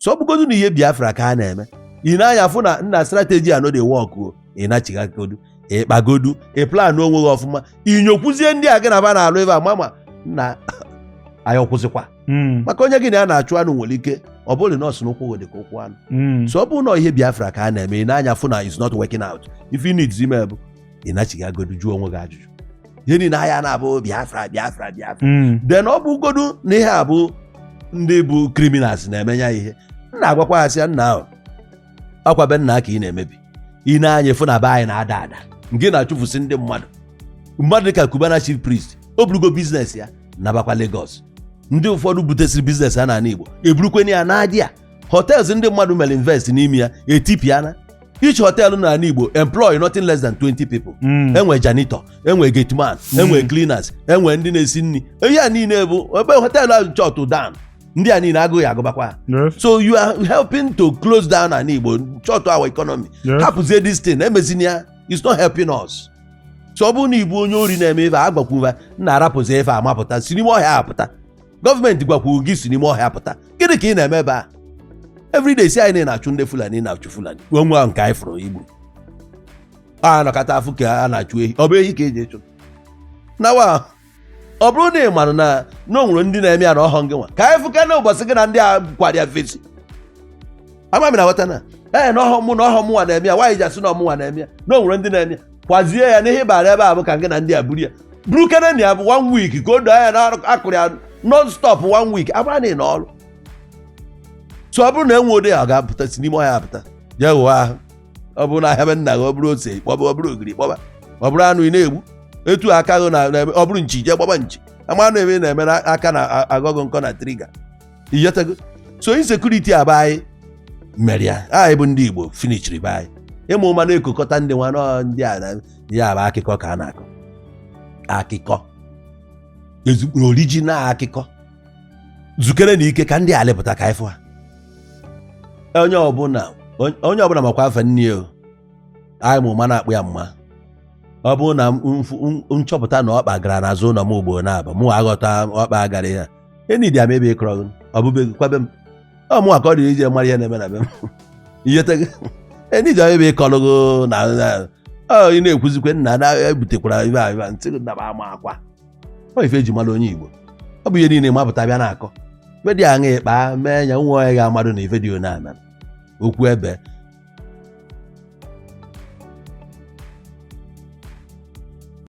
so ọ bụgodu na ihe Biafra ka a na-eme ị na-anya fụ na nna strategy anọ dị wọk ị na-achịgagodu ịkpagodu ịplan onwe gị ọfụma inyokwuzie ndị a gị na ba na-alụ ebe a mama na ayọkwụsịkwa maka onye gị na ya na-achụ anụ nwere ike ọ bụrụ na ọsụ n'ụkwụ dị ka ụkwụ anụ so ọ bụ na ihe Biafra ka a na-eme ị na-anya fụ na is not working out if you need ime bụ ị na-achịgagodu jụọ onwe gị ajụjụ ihe niile anya na-abụ Biafra then ọ bụgodu na ihe abụ ndị bụ criminals na-emenya ihe nna agwakwa ha sị ya nna ahụ akwa be nna ka ị na-emebi ị na-anya fụ na be anyị na-ada ada nke na-achụfusi ndị mmadụ dịka Cubana chief priest o burugo biznes ya nabakwa Lagos ndị ụfọdụ butesiri biznes ha n'ala Igbo eburukweni ya na-adị ya hotels ndị mmadụ mere invest n'ime ya etipiana each hotel n'ala Igbo employ nothing less than 20 people enwe janitor enwe gateman enwe cleaners enwe ndị na-esi nri ihe a niile bụ ebe hotel ahụ chọtụ down ndị a niile agụghị agụbakwa so you are helping to close down an Igbo chọtụ our economy hapụzie this thing emezini ya it's not helping us so ọ bụrụ na Igbo onye ori na-eme ife agbakwuva nna arapụzi ife amapụta si n'ime ọhịa apụta gọọmenti gwakwuru gị si n'ime ọhịa apụta gịnị ka ị na-eme ebe a everyday si anyị na-achụ ndị Fulani na-achụ Fulani onwe ahụ nke anyị fụrụ Igbo a nọkọta afụ ka a na-achụ ehi ọ bụ ehi ka eji echụ nawa ọ bụrụ na ị mara na o nwere ndị na-eme ya na ọhọ gị nwa ka anyị fụka na ụbọchị gị na ndị a kwara ya fesi amami na ghọta na na ọhọ mụ na ọhọ mụnwa na-eme ya nwaanyị ji asị na ọmụnwa na-eme ya na o nwere ndị na-eme ya kwazie ya n'ihe bara ebe a bụ ka gị na ndị a buru ya buru kene ya bụ 1 week ka o doo anya na akụrụ ya non stop 1 week agbara na ị n'ọrụ so ọ bụrụ na enwe ode ya ga-apụta si n'ime ọhịa apụta jee ghụọ ahụ ọ bụrụ na ahịa be nna gị ọ bụrụ ose kpọba ọ bụrụ ogiri kpọba ọ bụrụ anụ ị na-egbu etu aka gị na ọ bụrụ nchi jee gbaba nchi ama anụ eme na-eme aka na agọgụ nkọ na triga iyetago so insekuriti aba anyị mere ya anyị bụ ndị Igbo finichiri be anyị ịmụ ụma na-ekokọta ndị nwa ndị a na ya bụ akụkọ ka a na-akọ akụkọ ezigbo original akụkọ zukere na ike ka ndị a lepụta ka ifụ ha onye ọbụla makwa afa nne o anyị mụ ma na-akpụ ya mma ọ bụrụ na nchọpụta na ọkpa gara n'azụ ụlọ m ugbo na-aba mụ aghọta ọkpa agara ya enidi ama ebe ịkọrọ ọbụbe kwabe m ọ mụ aka ọ dịrị ije mara ihe na-eme na be m iyete enidi ama ebe ịkọrọgo na ị na-ekwuzikwe nna na-ebutekwara ibe ahịa ntị daba ama akwa ọ ife eji mara onye Igbo ọ bụ ihe niile mapụta bịa na-akọ ife dị aṅa ịkpa mee nya nwa onye ga-amadụ na ife dị ona okwu ebe